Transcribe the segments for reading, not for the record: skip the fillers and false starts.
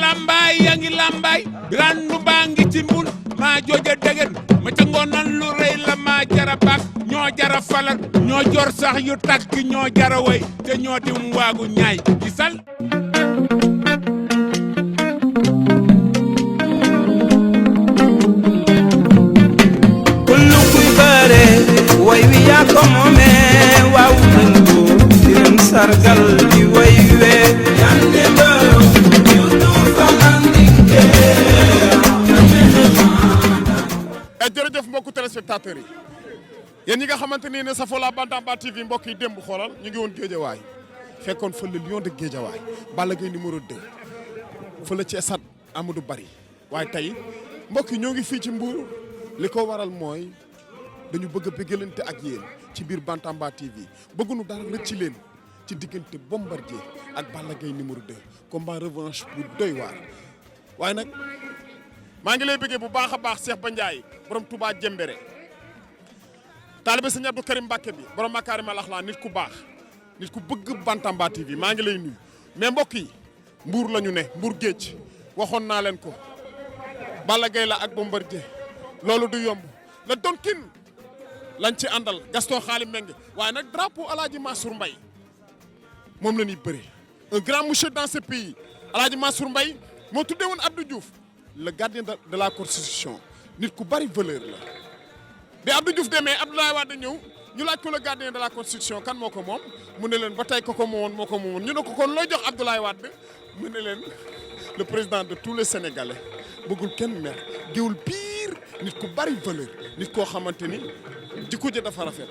lambaay yaa ngi lambaay randu baa ngi ci mbul maa jooja degen ma ca ngoonan lu rëy la maa jara bak ñoo jara falal ñoo jor sax yu takk ñoo jara way te ñoo dim waagu ñaay gisal kullu kuy bare way wi yaa ko moome waaw nañ ko di leen sargal di way we yande doro yutu falandike jërëjëf mbokku téléspectateurs yi yéen ñi nga xamante ni ne safoo la Bantamba TV mbokk yi démb xoolal ñu ngi woon Géejawaay fekkoon fa le lion de Géejawaay Balla Gaye numéro 2 fa la ci stade Amadou Barry waaye tey mbokk yi ñoo ngi fii ci Mbour li ko waral mooy dañu bëgg a bëggalante ak yéen ci biir Bantamba TV bëgguñu dara rëcc leen ci diggante Bombardier ak Balla Gaye numéro 2 combat revanche bu doy waar waaye nag maa ngi lay bëggee bu baax a baax Cheikh Ba Ndiaye borom Touba Jembere taalibe Sëñ Abdou Karim Mbacke bi borom Makarimal Akhlaq nit ku baax nit ku bëgg Bantamba TV maa ngi lay nuyu mais mbokk yi Mbour la ñu ne Mbour géej waxoon naa leen ko Balla Gaye la ak Bombardier loolu du yomb la Donkin lañ ci àndal Gaston Xaali Mbengue waaye nag drapeau Alaaji Mansour Mbaye moom la ñuy bëri un grand monsieur dans ce pays Alaaji Mansour Mbaye moo tuddee woon Abdou Diouf le gardien de la constitution nit ku bari valeur la bi Abdou Diouf demee Abdoulaye Wade ñëw ñu laaj ko le gardien de la constitution kan moo ko moom mu ne leen ba tey ko moomoon moo ko moomoon ñu ne ko kon looy jox Abdoulaye Wade mu ne leen le président de tous les Sénégalais bëggul kenn mer géwul pire nit ku bari valeur nit koo xamante ni jikko ji dafa rafet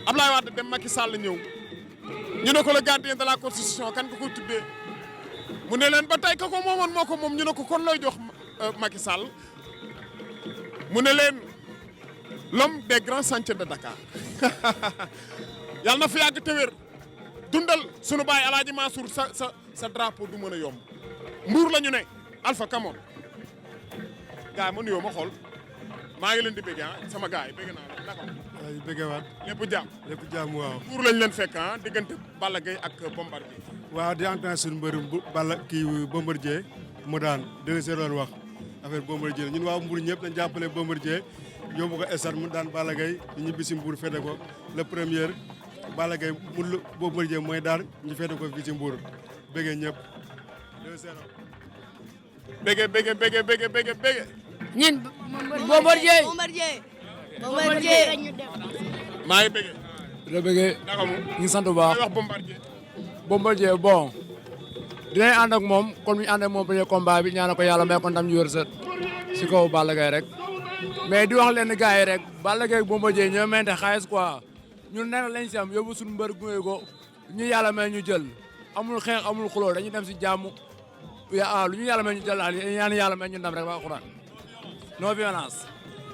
Abdoulaye Wade dem Macky Sall ñëw ñu ne ko le gardien de la constitution kan nga koy tuddee mu ne leen ba tey ko moomoon moo ko moom ñu ne ko kon looy jox Macky Sall mu ne leen l'homme des grands chantiers de Dakar yàlla na fi yàgg te wér dundal sunu baay Alaaji Mansour sa drapeau du mën a yomb Mbour la ñu ne Alpha Kamoon gars yi ma nuyoo ma xool maa ngi leen di bëgg sama gars yi bëgg naa la naka waaw bëggewaat lépp jàmm waaw. Mbour lañ leen fekk diggante Balla Gaye ak Bombardier. waaw di entraîné suñu mbëri Balla kii Bombardier mu daan 2-0 doon wax affaire Bombardier ñun waa Mbour ñëpp dañ jàppale Bombardier yóbbu ko stade mu daan Balla Gaye ñu ñibbi si Mbour fete ko le premier Balla Gaye mu Bombardier mooy daan ñu fete ko fii ci Mbour bëggee ñëpp 2-0. bëggee. ñun Bombardier maa ngi bëggee. dina bëggee naka mu ñu ngi sant bu baax wax Bombardier. Bombardier bon dinañ ànd ak moom comme ñu ànd ak moom premier combat bi ñaanal ko yàlla may ko ndam ñu wër sët si kaw Balla Gaye rek mais di wax leen gars yi rek Balla Gaye Bombardier ñoo mente xaalis quoi ñun nee lañ si am yóbbu suñu mbër gunge ko ñu yàlla may ñu jël amul xeex amul xuloo dañuy dem si jàmm lu ñu yàlla may ñu jël ñaan yàlla may ñu ndam rek ba Alxuraan non violence.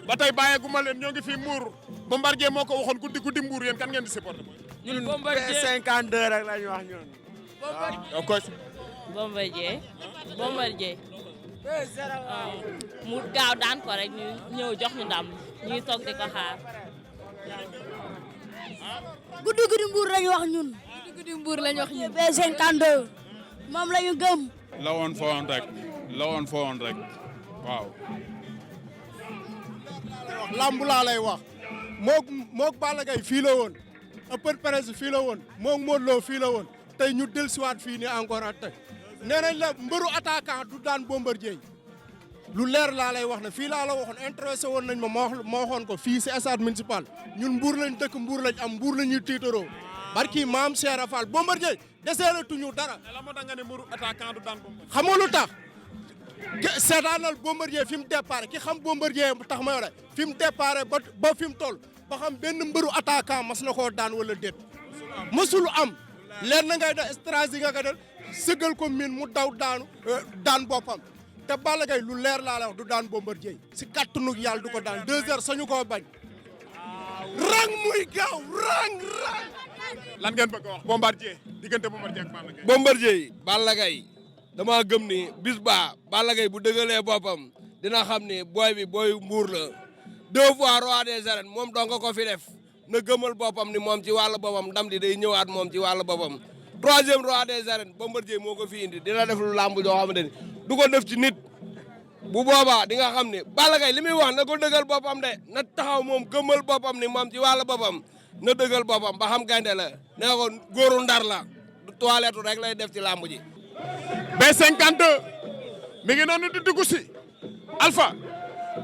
ba tey bàyyeeguma leen ñoo ngi fi Mbour Bombardier moo ko waxoon guddi Mbour yéen kan ngeen di supporter. ñun Bombardier 52 rek la ñu wax ñun. Bombardier mu gaaw daan ko rek ñu ñëw jox ñu ndam ñuy toog di ko xaar. guddi Mbour lañu wax ñun. guddi Mbour lañu wax ñun. B52 moom lañu gëm. la woon foo woon rek waaw. lambu laa lay wax moog Balla Gaye fii la woon open presse fii la woon moog Modou Lo fii la woon tey ñu dellusiwaat fii ni encore ak tey nee nañ la mbëru attaquant du daan Bombardier lu leer laa lay wax ne fii laa la waxoon intéressé woon nañ ma waxoon ko fii si stade municipal ñun Mbour lañ dëkk Mbour lañ am Mbour la ñuy tiitaroo barki maam Cheikh Fall Bombardier deseelatuñu dara. la moo tax nga ne mbëru attaquant du daan Bombardier. xam nga lu tax seetaanal Bombardier fi mu départ ki xam Bombardier tax ma yore fi mu départ ba fi mu toll ba xam benn mbëru attaquant mas na koo daan wala déet mësul am leen na ngay def stratégie nga ko def sëgal ko min mu daw daan boppam te Balla Gaye lu leer laa la wax du daan Bombardier si kàttanu yàlla du ko daan 2 heures sañu koo bañ rang muy gaaw rang lan ngeen bëgg a wax Bombardier diggante Bombardier ak Balla Gaye. Bombardier Balla Gaye dama gëm ni bis ba Balla Gaye bu dëgalee boppam dina xam ni booy bi booy Mbour la 2 fois roi des arènes moom dong ko fi def na gëmal boppam ni moom ci wàllu boppam ndam di day ñëwaat moom ci wàllu boppam 3e roi des arènes Bombardier moo ko fi indi dina def lu làmb joo xamante ni du ko def ci nit bu boobaa di nga xam ne Balla Gaye li muy wax na ko dëggal boppam de na taxaw moom gëmmal boppam ni moom ci wàllu boppam na dëggal boppam ba xam gaynde la nee ko góoru ndar la du toilette rek lay def ci làmb ji. B52 mi ngi noonu di dugg si Alpha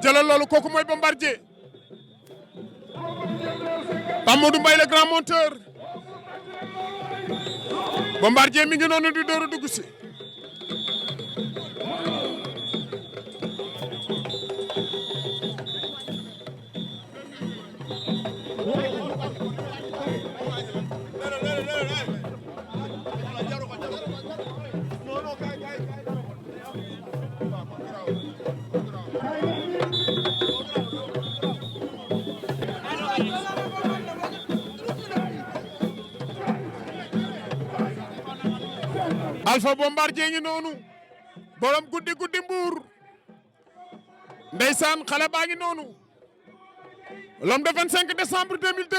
jëlal loolu kooku mooy Bombardier Amadou Mbaye le grand monteur Bombardier mi ngi noonu di door a dugg si Alpha Bombardier ngi noonu borom guddi mbuur ndeysaan xale baa ngi noonu l'homme de 25 décembre 2002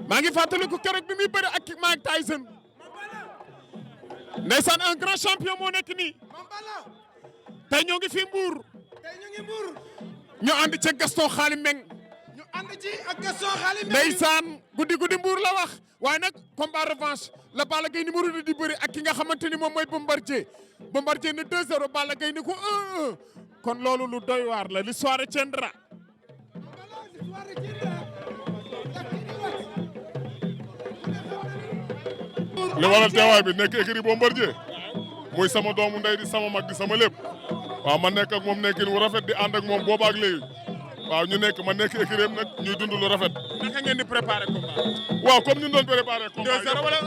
maa ngi fàttaliku keroog bi muy bëri ak Mike Tyson ndeysaan un grand champion moo nekk nii tey ñoo ngi fi mbuur ñu ànd ci Gaston Xaali Meng ndeysaan guddi mbuur la wax waaye nag combat revanche la Balla Gaye numéro 2 di bëri ak ki nga xamante ni moom mooy Bombardier ne 2-0 Balla Gaye ni ko 1-1 kon loolu lu doy waar la l'histoire tiendra li waral teewaay bi nekk écurie Bombardier muy sama doomu ndey di sama mag di sama lépp waaw ma nekk ak moom nekkin wu rafet di ànd ak moom booba ak léegi waaw ñu nekk ma nekk écurie nag ñuy dund lu rafet. naka ngeen di préparer combat. waaw comme ni ñu doon préparer combat 2-0 wala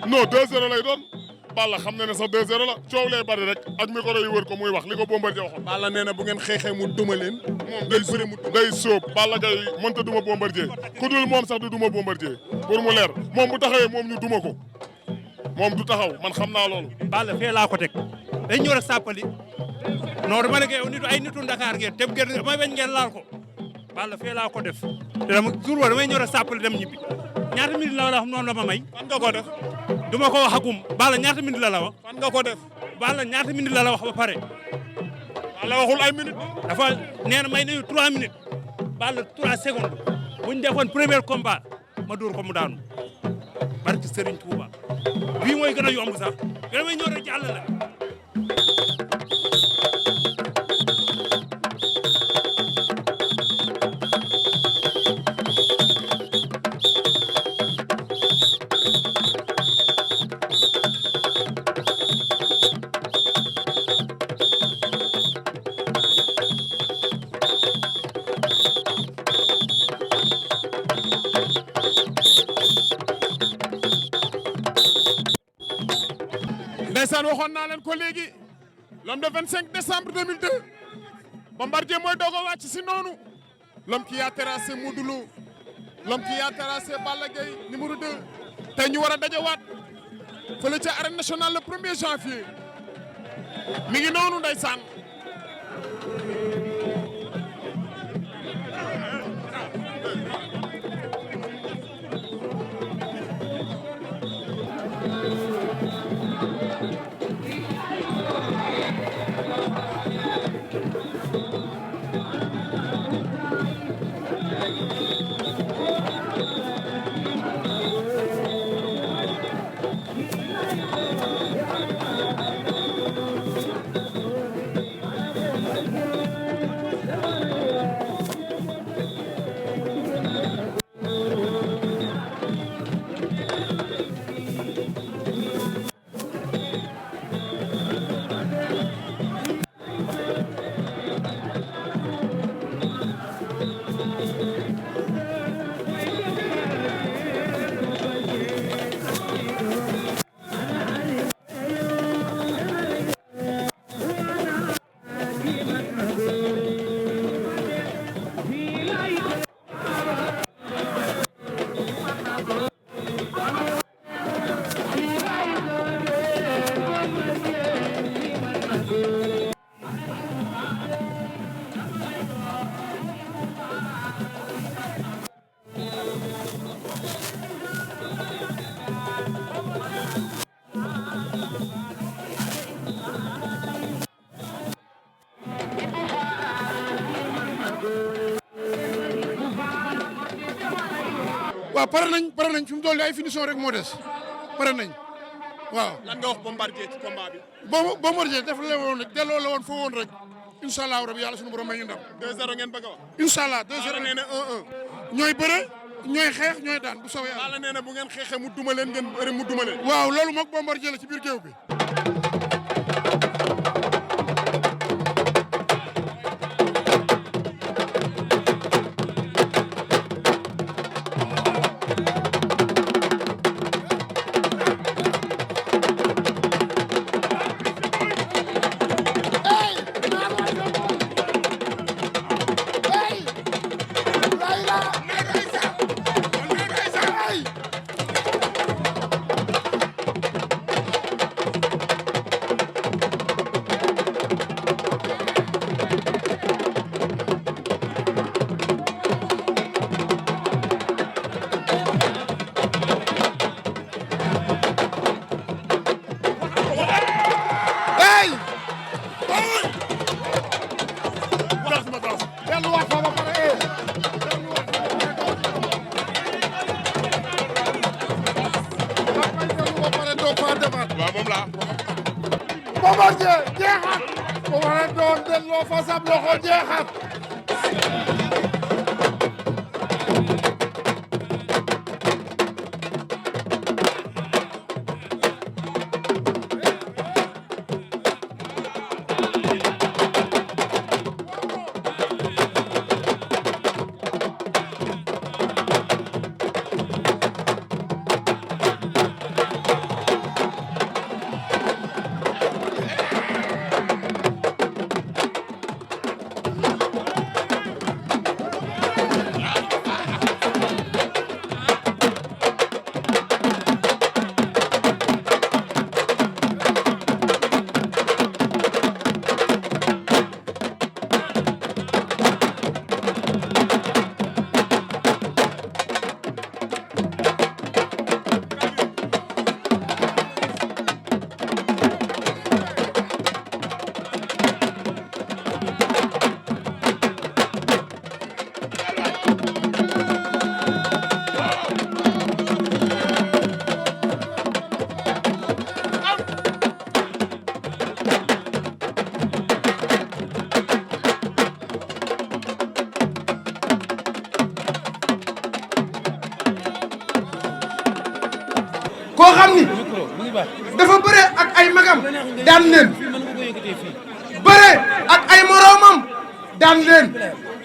1-1. non 2-0 lay doon Balla xam na ne sax 2-0 la coow lay bari rek ak micro yi wër ko muy wax li ko Bombardier waxoon. Balla nee na bu ngeen xeexee mu duma leen. moom day bëri mu day sóob Balla Gaye mënta duma Bombardier ku dul moom sax du duma Bombardier pour mu leer moom bu taxawee moom ñu duma ko moom du taxaw man xam naa loolu. Balla fee laa ko teg dañ ñëw rek sàppali non dama ne nitu ay nitu Dakar ngeen te ngeen may bañ ngeen laal ko Balla fee laa ko def te dama jour wa damay ñëw rek sàppali dem ñibbi ñaata minute la wax noonu la ma may. fan nga ko def. du ma ko wax agum Balla ñaata minute la wax. fan nga ko def. Balla ñaata minute la wax ba pare. Balla waxul ay minutes. dafa nee na may nañu 3 minutes Balla 3 secondes bu ñu defoon premier combat ma dóor ko mu daanu barke Serigne Touba bii mooy gën a yomb sax gën a may ñëw rek jàll la. ndeysaan waxoon naa leen ko léegi l'homme de 25 décembre 2002 Bombardier mooy doog a wàcc si noonu l'homme qui a terrassé Modou Lo l'homme qui a terrassé Balla Gaye numéro 2 tey ñu war a dajawaat fële ca arène nationale le 1er janvier mi ngi noonu ndeysaan pare nañ fi mu toll nii ay finition rek moo des pare nañ waaw. lan nga wax Bombardier ci combat bi. Bombardier def la woon rek delloo la woon foo woon rek incha allah rabi yàlla sunu borom may ñu ndam. 2-0 ngeen bëgg a wax. incha allah 2-0 nee na 1-1. ñooy bëre ñooy xeex ñooy daan bu soobee yàlla. Balla nee na bu ngeen xeexee mu duma leen ngeen bëre mu duma leen. waaw loolu moog Bombardier la ci biir géew bi. Bombardier jeexat bu ma ne doon delloo fa sab loxo jeexat koo xam ni dafa bëre ak ay magam daan leen bëre ak ay moroomam daan leen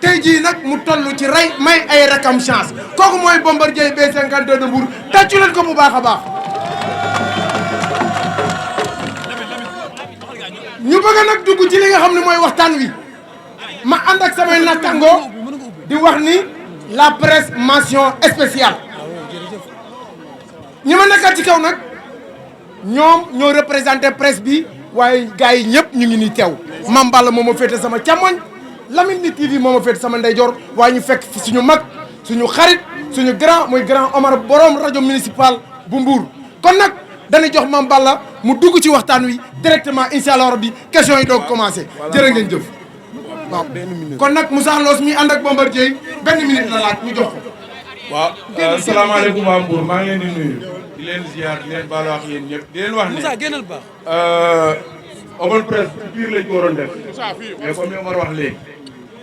tey jii nag mu toll ci rey may ay rakam chance kooku mooy Bombardier B52 de Mbour tàccu leen ko bu baax a baax. ñu bëgg nag dugg ci li nga xam ne mooy waxtaan wi ma ànd ak samay nattangoo di wax ni la presse mention spéciale. ñi ma nekkal ci kaw nag ñoom ñoo représenté presse bi waaye gars yi ñëpp ñu ngi nii teew Mame Balla moo ma féete sama càmmoñ Lamine Li TV moo ma féete sama ndeyjoor waaye ñu fekk fi suñu mag suñu xarit suñu grand muy grand Omar borom rajo municipal bu Mbour kon nag dañuy jox Mame Balla mu dugg ci waxtaan wi directement incha allah rabbi question yi doog commencé jërë ngeen jëf waaw kon nag Moussa Loos mi ànd ak Bombardier benn minute la laaj ñu jox ko. waaw asalaamaaleykum waa Mbour maa ngi leen di nuyu di leen ziar di leen baalu ak yéen ñëpp di leen wax ne Moussa génnal baax open presse biir lañ ko waroon def mais comme ni Omar wax léegi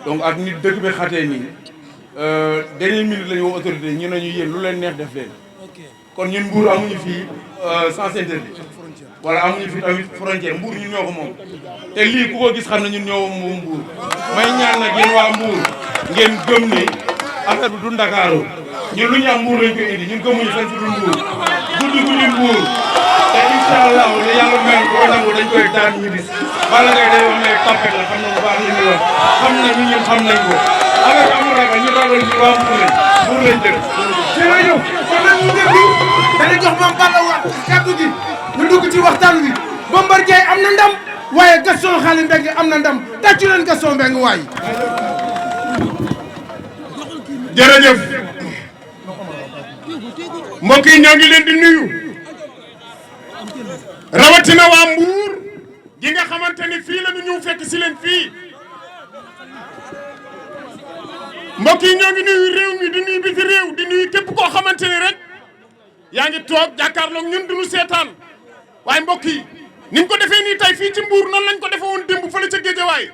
donc ak nit dëkk bi xatee nii dernière minute la ñu woo autorité ñu nañu yéen lu leen neex def leen kon ñun Mbour amuñu fii sens interdit wala amuñu fi tamit frontière Mbour ñun ñoo ko moom te lii ku ko gis xam ne ñun ñoo moom Mbour may ñaan nag yéen waa Mbour ngeen gëm ni affaire bi du Ndakaaru ñun lu ñu am Mbour lañ ko indi ñun gëmuñu fenn fi dul Mbour guddi guddi Mbour te incha allah li yàlla mel ko nangu dañ koy daan ñu bis Balla Gaye day wax ne tapet la xam na bu baax li muy wax xam nañu ñun xam nañ ko affaire bi amul ragal ñu ragal ci waa Mbour lañ dëkk jërëjëf kon nag ñu déglu dañu jox Mame Balla wax kàddu gi ñu dugg ci waxtaan wi Bombardier am na ndam waaye Gaston Xaali Mbengue am na ndam tàccu leen Gaston Mbengue waay jërëjëf mbokk yi ñoo ngi leen di nuyu rawatina waa Mbour gi nga xamante ni fii la ñu ñëw fekk si leen fii mbokk yi ñoo ngi nuyu réew mi di nuyu biti réew di nuyu képp koo xamante ni rek yaa ngi toog jàkkaarloog ñun duñu seetaan waaye mbokk yi niñ ko defee nii tey fii ci Mbour noonu lañ ko defee woon démb fële ca Guédiawaye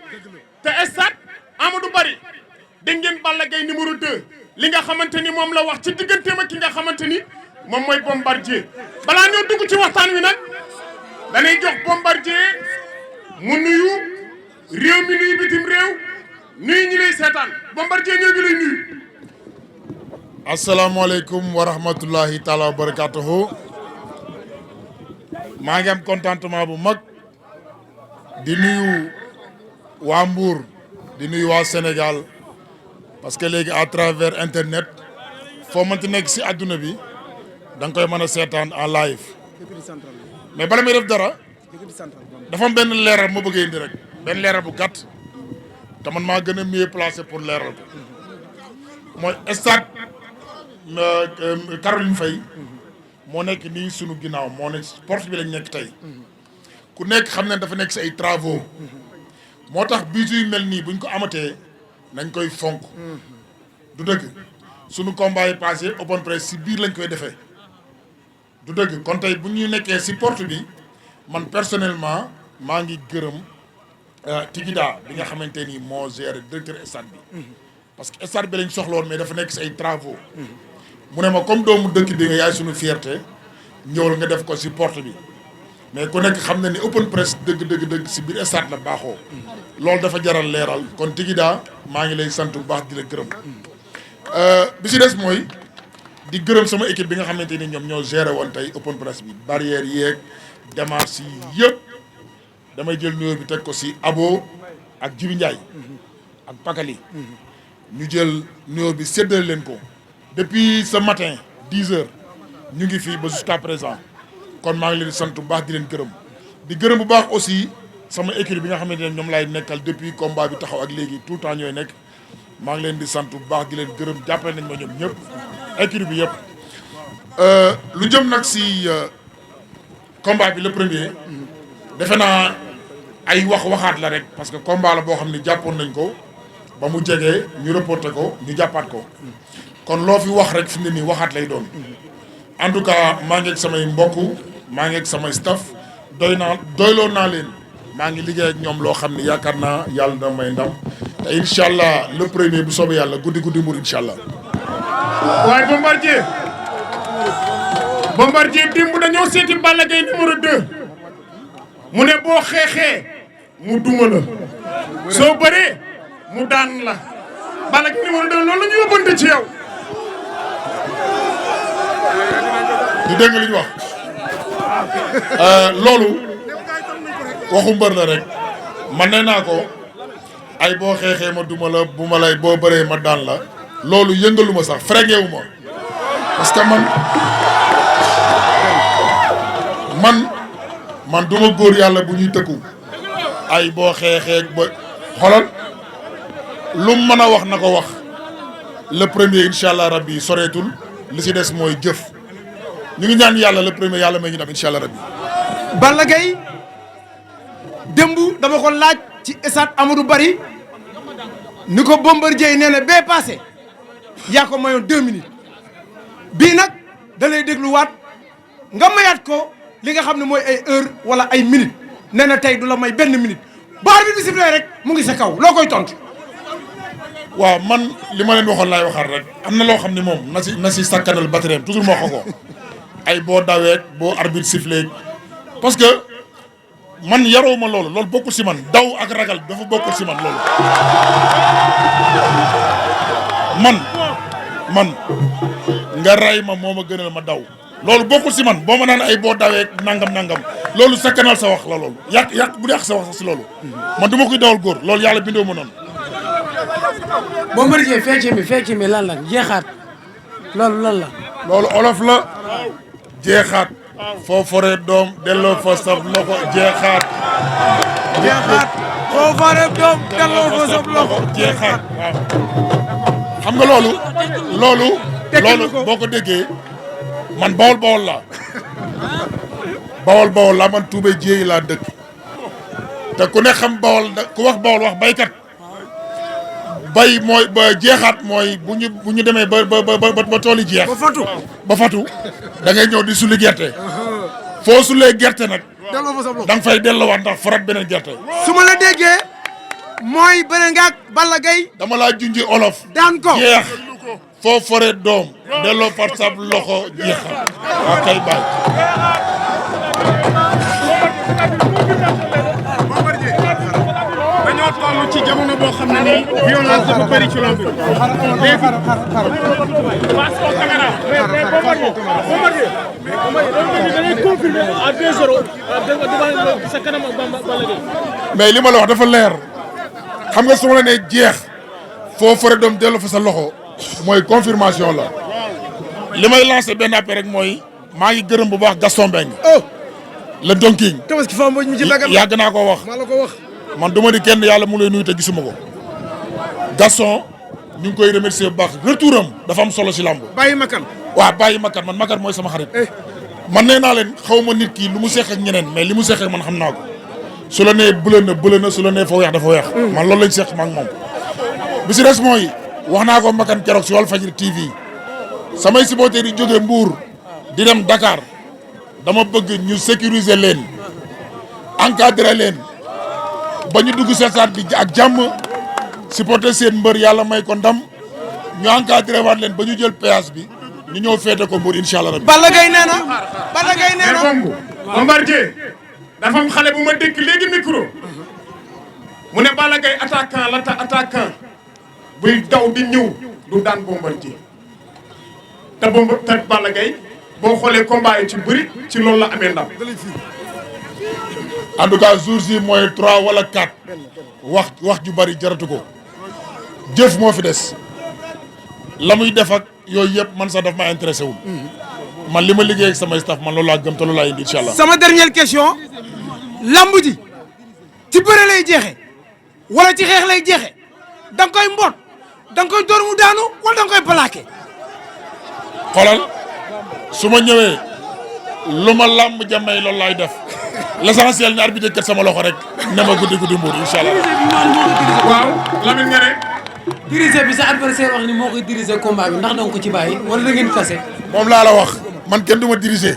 te stade Amadou Barry dégg ngeen Balla Gaye numéro 2 li nga xamante ni moom la wax ci digganteem ak ki nga xamante ni moom mooy Bombardier balaa ñoo dugg ci waxtaan wi nag dañuy jox Bombardier mu nuyu réew mi nuyu bitim réew nuyu ñi lay seetaan Bombardier ñoo ngi lay nuyu. asalaamaaleykum wa rahmatullahi taala wa barakatuhu maa ngi am contentement bu mag di nuyu waa Mbour di nuyu waa Sénégal parce que léegi à travers internet foo mënti nekk si adduna bi da nga koy mën a seetaan en live mais bala may def dara dafa am benn leeral ma bëggee indi rek benn leeral bu gàtt te man maa gën a mieux placé pour leeral ko mooy stade Caroline Faye moo nekk nii sunu ginnaaw moo nekk porte bi lañ nekk tey ku nekk xam ne dafa nekk si ay travaux moo tax bis yu mel nii buñ ko amatee nañ koy fonk du dëgg sunu combat yi passé open press si biir lañ koy defee du dëgg kon tey bu ñu nekkee si porte bi man personnellement maa ngi gërëm Tigida bi nga xamante ni moo géré directeur stade bi parce que stade bi lañ soxla woon mais dafa nekk si ay travaux mu ne ma comme doomu dëkk bi nga yaay suñu fierté ñëwal nga def ko si porte bi mais ku nekk xam na ni open press dëgg si biir stade la baaxoo loolu dafa jaral leeral kon Tigida maa ngi lay sant bu baax di la gërëm bi si des mooy di gërëm sama équipe bi nga xamante ni ñoom ñoo géré woon tey open press bi barrière yeeg démarches yi yëpp damay jël nuyoo bi teg ko si Abo ak Jibi Ndiaye ak Pakali ñu jël nuyoo bi séddale leen ko depuis ce matin 10 heures ñu ngi fii ba jusqu'à présent kon maa ngi leen di sant bu baax di leen gërëm di gërëm bu baax aussi sama équipe bi nga xamante ne ñoom laay nekkal depuis combat bi taxaw ak léegi tout le temps ñooy nekk maa ngi leen di sant bu baax di leen gërëm jàppale nañ ma ñoom ñëpp équipe bi yëpp lu jëm nag si combat bi le premier defe naa ay waxaat la rek parce que combat la boo xam ne jàppoon nañ ko ba mu jegee ñu reporté ko ñu jàppaat ko kon loo fi wax rek fi mu ne nii waxaat lay doon en tout cas maa ngi ak samay mbokk maa ngi ak samay staff doyloo naa leen maa ngi liggéey ak ñoom loo xam ne yaakaar naa yàlla na may ndam te incha allah le premier bu soobee yàlla guddi Mbour incha allah. waaye Bombardier démb dañoo seeti Balla Gaye numéro 2 mu ne boo xeexee mu duma la soo bëree mu daan la Balla Gaye numéro 2 loolu la ñu yóbbante ci yow. di dégg li ñu wax loolu waxu mbër la rek man nee naa ko ay boo xeexee ma duma la bu ma lay boo bëree ma daan la loolu yëngaluma sax frégewu ma parce que man duma góor yàlla bu ñuy tëkku ay boo xeexee ba xolal lu mu mën a wax na ko wax le premier incha allah rabbi soreetul li si des mooy jëf ñu ngi ñaan yàlla le premier yàlla may ñu dem incha allah rabbi. Balla Gaye démb dama ko laaj ci stade Amadou Barry ni ko Bombardier nee na bee passé yaa ko mayoon 2 minutes bii nag da lay dégluwaat nga mayaat ko li nga xam ne mooy ay heure wala ay minutes nee na tey du la may benn minute bu arbitre bi sifflé rek mu ngi sa kaw loo koy tontu. waaw man li ma leen waxoon laay waxaat rek am na loo xam ne moom na si sakkanal batterie toujours moo ko ay boo daweek boo arbitre sifflé parce que man yaroo ma loolu bokkul si man daw ak ragal dafa bokkul si man loolu man nga ray ma moo ma gënal ma daw loolu bokkul si man boo ma naan ay boo daweek nangam loolu sakkanal sa wax la loolu yàq bu yàq sa wax sax si loolu man du ma koy dawal góor loolu yàlla bindoo ma noonu. Bombardier fecc mi lan la jeexaat loolu lan la. loolu olof la jeexaat foo foree doom delloo fa sab loxo jeexaat. foo foree doom delloo fa sab loxo jeexaat waaw. xam nga loolu boo ko déggee man bawol la man Toubé Dieye laa dëkk te ku ne xam ku wax bawol wax baykat bay mooy ba jeexaat mooy bu ñu demee ba tool yi jeex. ba fatu da ngay ñëw di sulli gerte. foo sulee gerte nag. delloo fa sa bopp da nga fay delloowaat ndax farat beneen gerte. su ma la déggee mooy beneen nga ak Balla Gaye. dama laa junji olof. daan ko jeex foo fore doom delloo par sab loxo jeexal waa kay baay. dañoo toll ci jamono boo xam ne nii violence dafa bëri ci lamb bi. mais li ma la wax dafa leer xam nga su ma la nee jeex foo fore doom delloo fa sa loxo mooy confirmation la li may lancé benn appel rek mooy maa ngi gërëm bu baax Gaston Mbengue. le donking. tabaski fa mu ci dagal yàgg naa koo wax. maa la ko wax. man du ma di kenn yàlla mu lay nuyu te gisuma ko Gaston ñu ngi koy remercier bu baax retour am dafa am solo si làmb. bàyyi makan. waaw bàyyi makan man makan mooy sama xarit. man nee naa leen xaw ma nit ki lu mu seq ak ñeneen mais li mu seq ak man xam naa ko su la nee bële na su la nee fa weex dafa weex. man loolu lañ seq ma ak moom. bi si des mooy wax naa ko makan keroog si Walfadjri TV samay supporters yi jógee Mbour di dem Dakar dama bëgg ñu sécuriser leen encadrer leen. ba ñu dugg seen stade bi ak jàmm supporter seen mbër yàlla may ko ndam ñu encadré waat leen ba ñu jël péage bi ñu ñëw féete ko Mbour incha allah rabbi. Balla Gaye nee na Balla Gaye nee na. Bombardier dafa am xale bu ma dégg léegi micro mu ne Balla Gaye attaquant la attaquant buy daw di ñëw du daan Bombardier te Balla Gaye boo xoolee combat yi ci bëri ci loolu la amee ndam. en tout cas jour si mooy 3 wala 4 wax ju bari jaratu ko jëf moo fi des la muy def ak yooyu yëpp man sax daf ma intéressé wul man li ma liggéey ak samay staff man loolu laa gëm te loolu laa indi incha allah. sama dernière question lamb ji ci bëre lay jeexe wala ci xeex lay jeexe da nga koy mboot da nga koy door mu daanu wala da nga koy plaqué. xoolal su ma ñëwee lu ma lamb jamay loolu laay def. l'essentiel ñaar bi dëkkat sama loxo rek ne ma guddi Mbour incha allah. waaw Lamine nga ne. diriger bi sa adversaire wax ni moo koy diriger combat bi ndax danga ko ci bàyyi wala da ngeen tase. moom laa la wax man kenn du ma diriger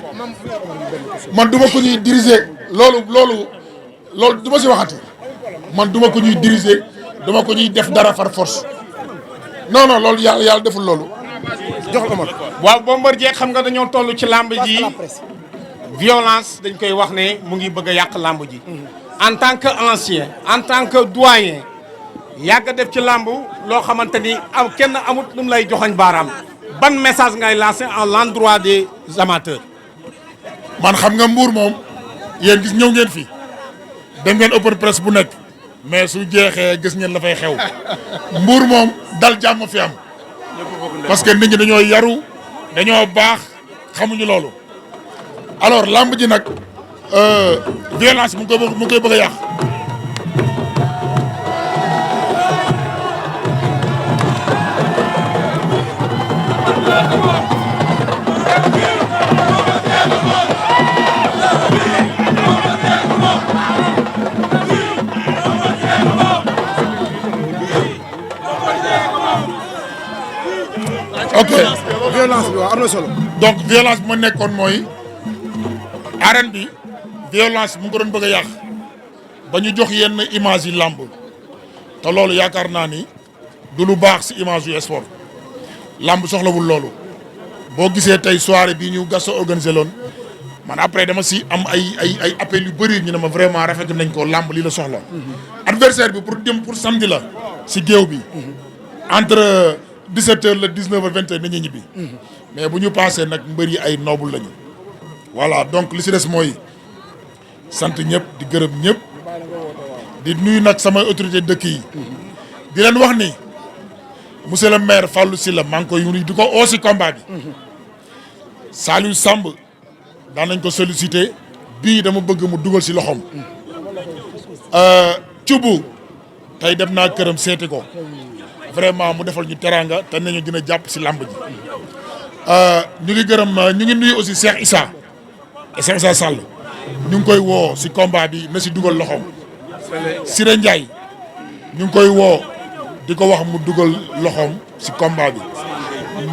man du ma ko ñuy diriger loolu du ma si waxati man du ma ko ñuy diriger du ma ko ñuy def dara par force non loolu yàlla deful loolu. jox ko waaw Bombardier xam nga dañoo toll ci làmb ji. violence dañ koy wax ne mu ngi bëgg a yàq làmb ji en tant que ancien en tant que doyen yàgg def ci làmb loo xamante ni kenn amut lu mu lay joxoñ baaraam ban message ngay lancer en l'endroit des amateurs. man xam nga Mbour moom yéen gis ñëw ngeen fi dem ngeen open press bu nekk mais su jeexee gis ngeen la fay xew Mbour moom dal jàmm fi am parce que nit ñi dañoo yaru dañoo baax xamuñu loolu. alors lamb ji nag violence mu ngi koy bëgg a yàq. ok violence bi waaw am na solo. donc violence bi ma nekkoon mooy. arène bi violence mu ngi ko doon bëgg a yàq ba ñu jox yenn image yi làmb te loolu yaakaar naa ni du lu baax si image yu sport làmb soxlawul loolu boo gisee tey soirée bi ñu gas a organisé loon man après dama si am ay appel yu bëri ñu ne ma vraiment rafetlu nañ ko làmb lii la soxla. adversaire bi pour samedi la si géew bi entre 17h la 19h 20h nañu ñibbi mais bu ñu passé nag mbër yi ay noble lañu. voilà donc li si des mooy sant ñëpp di gërëm ñëpp di nuyu nag sama autorité dëkk yi di leen wax ni monsieur le maire Fallou Sylla maa ngi koy nuyu di ko oo si combat bi Saliou Samb daan nañ ko sollicité bii dama bëgg mu dugal si loxoom Cubu tey dem naa këram seeti ko vraiment mu defal ñu teraanga te nañu gën a jàpp si làmb ji ñu ngi gërëm ñu ngi nuyu aussi Cheikh Issa Sall ñu ngi koy woo si combat bi na si dugal loxoom Siré Ndiaye ñu ngi koy woo di ko wax mu dugal loxoom si combat bi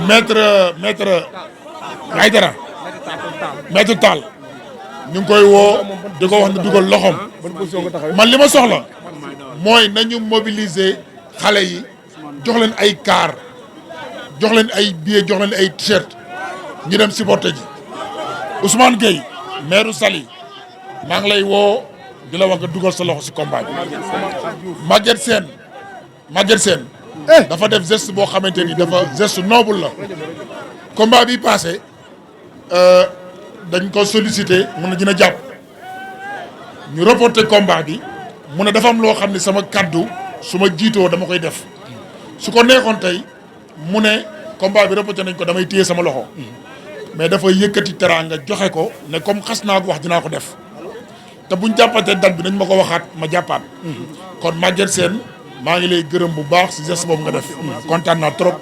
maître Aïdara maître Tall ñu ngi koy woo di ko wax ne dugal loxoom man li ma soxla mooy nañu mobiliser xale yi jox leen ay car jox leen ay billets jox leen ay t-shirt ñu dem supporter ji Ousmane Gueye maire Saly maa ngi lay woo di la wax nga dugal sa loxo si combat bi Maguette Sène dafa def geste boo xamante ni dafa geste noble la combat bi passé dañ ko sollicité mun na dina jàpp ñu reporté combat bi mu ne dafa am loo xam ne sama kaddu su ma jiitoo dama koy def su ko neexoon tey mu ne combat bi reporté nañ ko damay téye sama loxo mais dafa yëkkati teraanga joxe ko ne comme xas naa ko wax dinaa ko def te buñ jàppatee date bi nañ ma ko waxaat ma jàppaat kon Maguette Sène maa ngi lay gërëm bu baax si geste boobu nga def kontaan naa trop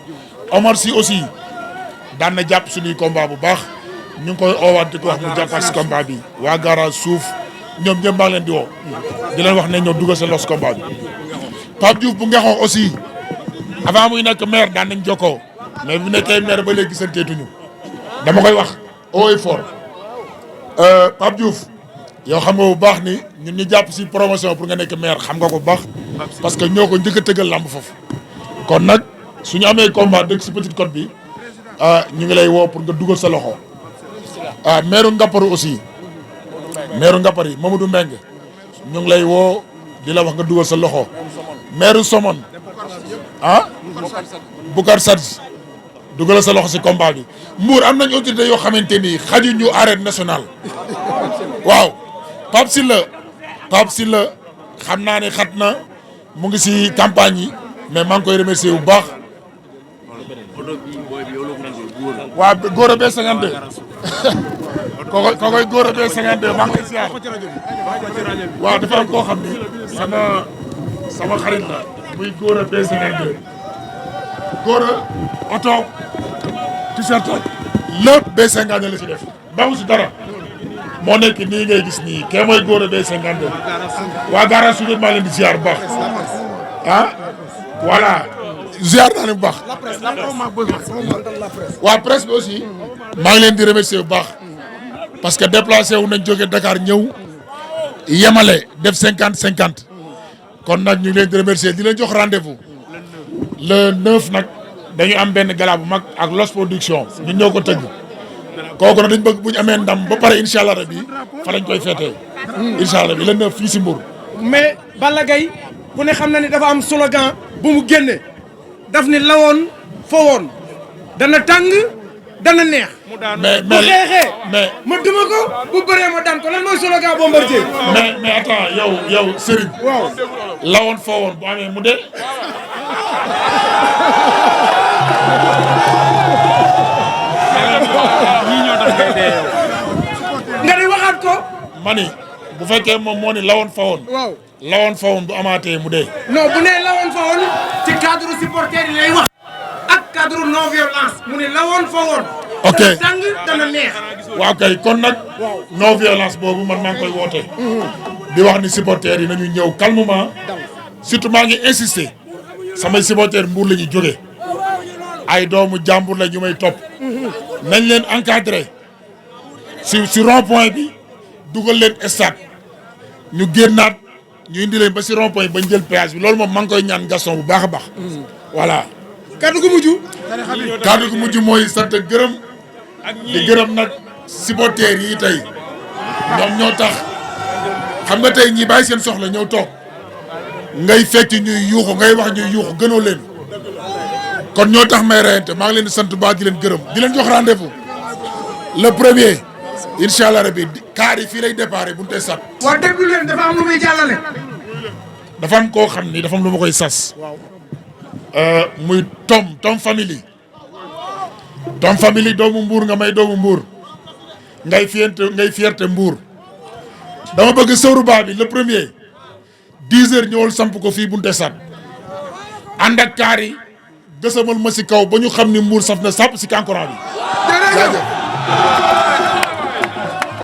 Omar Sy aussi daan na jàpp suñuy combat bu baax ñu ngi koy oowaat di ko wax mu jàppaat si combat bi waa garage suuf ñoom ñëpp maa ngi leen di woo di leen wax ne ñoo dugal seen los combat bi Pape Diouf bu Ngexo aussi avant muy nekk maire daan nañ jokkoo mais bu nekkee maire ba léegi gisanteetuñu dama koy wax haut et fort Pape Diouf yow xam nga bu baax ni ñun ñu jàpp si promotion pour nga nekk maire xam nga ko bu baax parce que ñoo ko njëkk a tëggal làmb foofu kon nag suñu amee combat dëkk si Petite Côte bi ñu ngi lay woo pour nga dugal sa loxo maire Ngaparou aussi maire Ngaparou yi Mamadou Mbengue ñu ngi lay woo di la wax nga dugal sa loxo maire Somone Boucar Sadji dugal sa loxo si combat bi Mbour am nañ autorité yoo xamante ni xajuñu arène nationale waaw Pape Sylla xam naa ne xat na mu ngi si campagne yi mais maa ngi koy remercier bu baax waa Gora B52 kokoy Gora B52 maa ngi koy siyaar waaw dafa am koo xam ni sama xarit la muy Gora B52 Gora oto t-shirt lépp B52 la si def baaxu si dara moo nekk nii ngay gis nii kee mooy Gora B52 waa garage su maa leen di ziar bu baax voilà ziar naa leen bu baax waa presse bi aussi maa ngi leen di remercier bu baax parce que déplacé wu nañ jóge Dakar ñëw yemale def 50-50 kon nag ñu ngi leen di remercier di leen jox rendez-vous le 9 nag dañu am benn gala bu mag ak Los Production ñun ñoo ko tëgg kooku nag dañ bëgg bu ñu amee ndam ba pare incha allah rabi fa lañ koy feetee incha allah bi le 9 fii si Mbour. mais Balla Gaye ku ne xam na ni dafa am slogan bu mu génne daf ni lawoon fowoon dana tàng dana neex. bu xeexee ma duma ko bu bëree ma daan ko lan mooy slogan Bombardier. mais attends yow Serigne. waaw lawoon fowoon bu amee mu dee. nga di waxaat ko. mani bu fekkee moom moo ni lawoon fawoon. waaw lawoon fawoon bu amaatee mu dee. non bu nee lawoon fawoon ci cadre supporter yi lay wax. ak cadre non violence. mu ne lawoon fawoon. ok dana tàng dana neex. waaw kay kon nag. non violence boobu man maa ngi koy woote. di wax ni supporter yi nañu ñëw calmement. surtout maa ngi insister. samay supporter Mbour la ñuy jógee. ay doomu jàmbur la ñu may topp. nañ leen encadré. si rond point bi dugal leen stade ñu génnaat ñu indi leen ba si rond point bañ jël péage bi loolu moom maa ngi koy ñaan Gaston bu baax a baax. voilà. kaddu gu mujj. kaddu gu mujj mooy sant gërëm. di gërëm nag supporters yi tey ñoom ñoo tax xam nga tey ñi bàyyi seen soxla ñëw toog ngay fecc ñuy yuuxu ngay wax ñuy yuuxu gënoo leen kon ñoo tax may reyante maa ngi leen di sant baax di leen gërëm di leen jox rendez-vous le premier incha allah rabi kaar yi fii lay déparé bu ñu tey sat. waaw déglu leen dafa am lu muy jàllale. dafa am koo xam ni dafa am lu ma koy sas. muy Tom famille. Tom famille doomu Mbour nga may doomu Mbour ngay fierté Mbour dama bëgg sëwru baa bi le premier 10 heures ñëwal samp ko fii bunte sat ànd ak kaar yi gësamal ma si kaw ba ñu xam ni Mbour saf na sàpp si kankurang bi.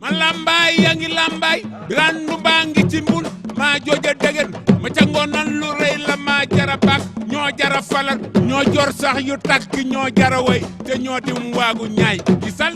man lambaay yaa ngi lambaay randu baa ngi ci mbul maa jooja degen ma ca ngoonan lu rëy la maa jara bak ñoo jara jara falal ñoo jor sax yu tàkk ñoo jara way te ñoo dim waagu ñaay gisal